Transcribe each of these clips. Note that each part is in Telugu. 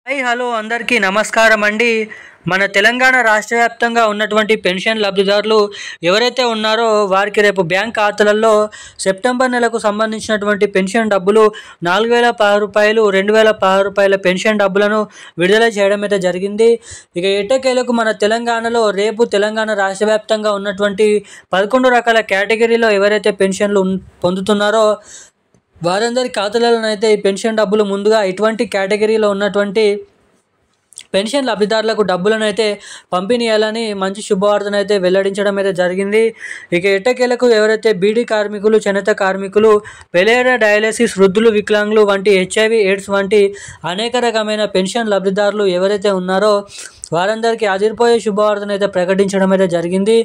హాయ్ హలో అందరికీ నమస్కారం అండి. మన తెలంగాణ రాష్ట్ర వ్యాప్తంగా ఉన్నటువంటి పెన్షన్ లబ్ధిదారులు ఎవరైతే ఉన్నారో వారికి రేపు బ్యాంక్ ఖాతాలలో సెప్టెంబర్ నెలకు సంబంధించినటువంటి పెన్షన్ డబ్బులు 4016 రూపాయలు 2016 రూపాయల పెన్షన్ డబ్బులను విడుదల చేయడం అయితే జరిగింది. ఇక ఎట్టకేలకు మన తెలంగాణలో రేపు తెలంగాణ రాష్ట్ర వ్యాప్తంగా ఉన్నటువంటి 11 రకాల కేటగిరీలో ఎవరైతే పెన్షన్లు పొందుతున్నారో వారందరి ఖాతాలలోనైతే ఈ పెన్షన్ డబ్బులు ముందుగా ఇటువంటి కేటగిరీలో ఉన్నటువంటి పెన్షన్ లబ్ధిదారులకు డబ్బులను అయితే పంపిణీ చేయాలని మంచి శుభవార్తను అయితే వెల్లడించడం అయితే జరిగింది. ఇక ఎట్టకేలకు ఎవరైతే బీడీ కార్మికులు, చేనేత కార్మికులు, పెలేరా డయాలసిస్, వృద్ధులు, వికలాంగులు వంటి HIV ఎయిడ్స్ వంటి అనేక రకమైన పెన్షన్ లబ్ధిదారులు ఎవరైతే ఉన్నారో వారందరికీ అదిరిపోయే శుభవార్తను అయితే ప్రకటించడం అయితే జరిగింది.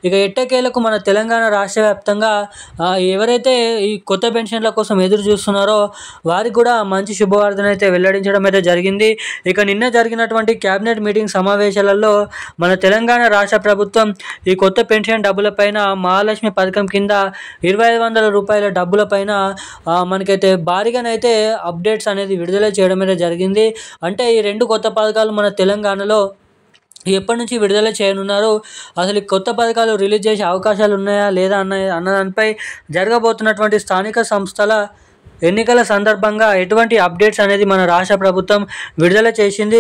ఇక ఎట్టకేలకు మన తెలంగాణ రాష్ట్ర వ్యాప్తంగా ఎవరైతే ఈ కొత్త పెన్షన్ల కోసం ఎదురు చూస్తున్నారో వారికి కూడా మంచి శుభవార్తను అయితే వెల్లడించడం అయితే జరిగింది. ఇక నిన్న జరిగినటువంటి క్యాబినెట్ మీటింగ్ సమావేశాలలో మన తెలంగాణ రాష్ట్ర ప్రభుత్వం ఈ కొత్త పెన్షన్ డబ్బులపైన మహాలక్ష్మి పథకం కింద 2500 రూపాయల డబ్బులపైన మనకైతే భారీగానైతే అప్డేట్స్ అనేది విడుదల చేయడం అయితే జరిగింది. అంటే ఈ రెండు కొత్త పథకాలు మన తెలంగాణలో ఎప్పటి నుంచి విడుదల చేయనున్నారు, అసలు కొత్త పథకాలు రిలీజ్ చేసే అవకాశాలు ఉన్నాయా లేదా అన్న దానిపై జరగబోతున్నటువంటి స్థానిక సంస్థల ఎన్నికల సందర్భంగా ఎటువంటి అప్డేట్స్ అనేది మన రాష్ట్ర ప్రభుత్వం విడుదల చేసింది.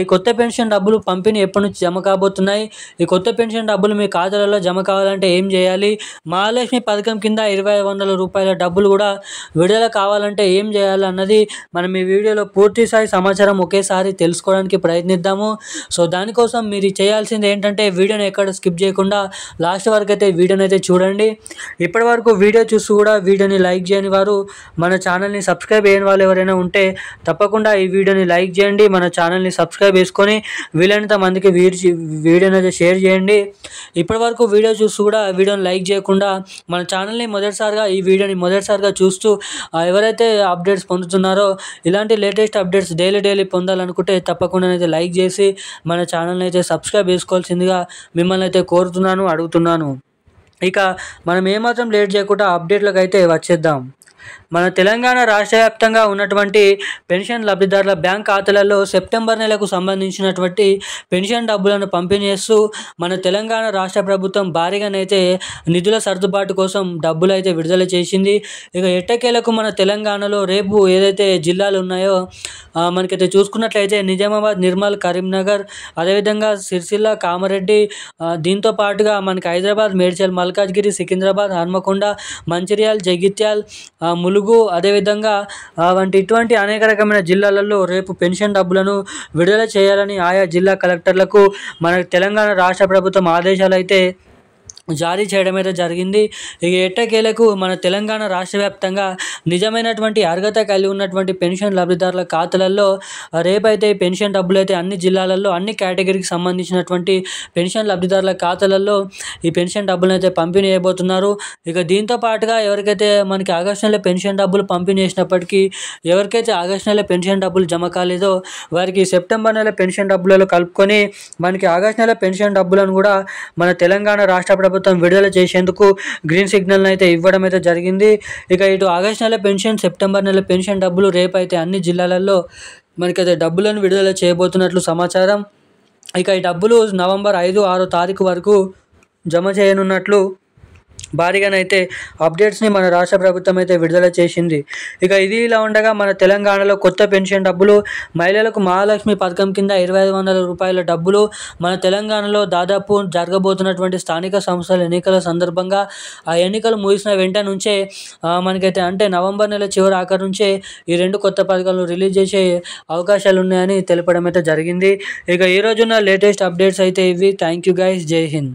ఈ కొత్త పెన్షన్ డబ్బులు పంపిణీ ఎప్పటి నుంచి జమ కాబోతున్నాయి, ఈ కొత్త పెన్షన్ డబ్బులు మీ ఖాతాలలో జమ కావాలంటే ఏం చేయాలి, మహాలక్ష్మి పథకం కింద 2500 రూపాయల డబ్బులు కూడా విడుదల కావాలంటే ఏం చేయాలి అన్నది మనం ఈ వీడియోలో పూర్తి స్థాయి సమాచారం ఒకేసారి తెలుసుకోవడానికి ప్రయత్నిద్దాము. సో దానికోసం మీరు చేయాల్సింది ఏంటంటే వీడియోని ఎక్కడ స్కిప్ చేయకుండా లాస్ట్ వరకు అయితే వీడియోని అయితే చూడండి. ఇప్పటి వరకు వీడియో చూసి కూడా వీడియోని లైక్ చేయని వారు, మన ఛానల్ని సబ్స్క్రైబ్ చేయని వాళ్ళు ఎవరైనా ఉంటే తప్పకుండా ఈ వీడియోని లైక్ చేయండి, మన ఛానల్ని సబ్స్క్రైబ్ చేసుకొని వీలైనంత మందికి వీడియోని అయితే షేర్ చేయండి. ఇప్పటి వరకు వీడియో చూస్తూ కూడా వీడియోని లైక్ చేయకుండా మన ఛానల్ని ఈ వీడియోని మొదటిసారిగా చూస్తూ ఎవరైతే అప్డేట్స్ పొందుతున్నారో ఇలాంటి లేటెస్ట్ అప్డేట్స్ డైలీ పొందాలనుకుంటే తప్పకుండా అయితే లైక్ చేసి మన ఛానల్ని అయితే సబ్స్క్రైబ్ చేసుకోవాల్సిందిగా మిమ్మల్ని అయితే అడుగుతున్నాను. ఇక మనం ఏమాత్రం లేట్ చేయకుండా అప్డేట్లకు అయితే వచ్చేద్దాం. మన తెలంగాణ రాష్ట్ర వ్యాప్తంగా ఉన్నటువంటి పెన్షన్ లబ్ధిదారుల బ్యాంక్ ఖాతాలలో సెప్టెంబర్ నెలకు సంబంధించినటువంటి పెన్షన్ డబ్బులను పంపిణీ చేస్తూ మన తెలంగాణ రాష్ట్ర ప్రభుత్వం భారీగానైతే నిధుల సర్దుబాటు కోసం డబ్బులు అయితే విడుదల చేసింది. ఇక ఎట్టకేలకు మన తెలంగాణలో రేపు ఏదైతే జిల్లాలు ఉన్నాయో మనకైతే చూసుకున్నట్లయితే నిజామాబాద్, నిర్మల్, కరీంనగర్, అదేవిధంగా సిరిసిల్ల, కామారెడ్డి, దీంతో పాటుగా మనకి హైదరాబాద్, మేడ్చల్, మల్కాజ్గిరి, సికింద్రాబాద్, హన్మకొండ, మంచిర్యాల, జగిత్యాల్, ములుగు, అదేవిధంగా ఇటువంటి అనేక రకమైన జిల్లాలలో రేపు పెన్షన్ డబ్బులను విడుదల చేయాలని ఆయా జిల్లా కలెక్టర్లకు మన తెలంగాణ రాష్ట్ర ప్రభుత్వం ఆదేశాలు అయితే జారీ చేయడం అయితే జరిగింది. ఇక ఎట్టకేలకు మన తెలంగాణ రాష్ట్ర వ్యాప్తంగా నిజమైనటువంటి అర్హత కలిగి ఉన్నటువంటి పెన్షన్ లబ్ధిదారుల ఖాతాలలో రేపైతే పెన్షన్ డబ్బులు అయితే అన్ని జిల్లాలలో అన్ని కేటగిరీకి సంబంధించినటువంటి పెన్షన్ లబ్ధిదారుల ఖాతాలలో ఈ పెన్షన్ డబ్బులను అయితే పంపిణీ చేయబోతున్నారు. ఇక దీంతో పాటుగా ఎవరికైతే మనకి ఆగస్టు నెల పెన్షన్ డబ్బులు పంపిణీ చేసినప్పటికీ ఎవరికైతే ఆగస్టు నెల పెన్షన్ డబ్బులు జమ కాలేదో వారికి సెప్టెంబర్ నెల పెన్షన్ డబ్బులలో కలుపుకొని మనకి ఆగస్టు నెల పెన్షన్ డబ్బులను కూడా మన తెలంగాణ రాష్ట్ర ప్రభుత్వం విడుదల చేసేందుకు గ్రీన్ సిగ్నల్ అయితే ఇవ్వడం అయితే జరిగింది. ఇక ఇటు ఆగస్టు నెల పెన్షన్, సెప్టెంబర్ నెల పెన్షన్ డబ్బులు రేపు అయితే అన్ని జిల్లాలలో మనకైతే డబ్బులను విడుదల చేయబోతున్నట్లు సమాచారం. ఇక ఈ డబ్బులు నవంబర్ 5, 6 తారీఖు వరకు జమ చేయనున్నట్లు భారీగానైతే అప్డేట్స్ని మన రాష్ట్ర ప్రభుత్వం అయితే విడుదల చేసింది. ఇక ఇది ఇలా ఉండగా మన తెలంగాణలో కొత్త పెన్షన్ డబ్బులు, మహిళలకు మహాలక్ష్మి పథకం కింద 2500 రూపాయల డబ్బులు మన తెలంగాణలో దాదాపు జరగబోతున్నటువంటి స్థానిక సంస్థల ఎన్నికల సందర్భంగా ఆ ఎన్నికలు ముగిసిన వెంటనే నుంచే మనకైతే అంటే నవంబర్ నెల చివరి ఆఖరి నుంచే ఈ రెండు కొత్త పథకాలను రిలీజ్ చేసే అవకాశాలు ఉన్నాయని తెలపడం అయితే జరిగింది. ఇక ఈ రోజున్న లేటెస్ట్ అప్డేట్స్ అయితే ఇవి. థ్యాంక్ యూ గైస్, జై హింద్.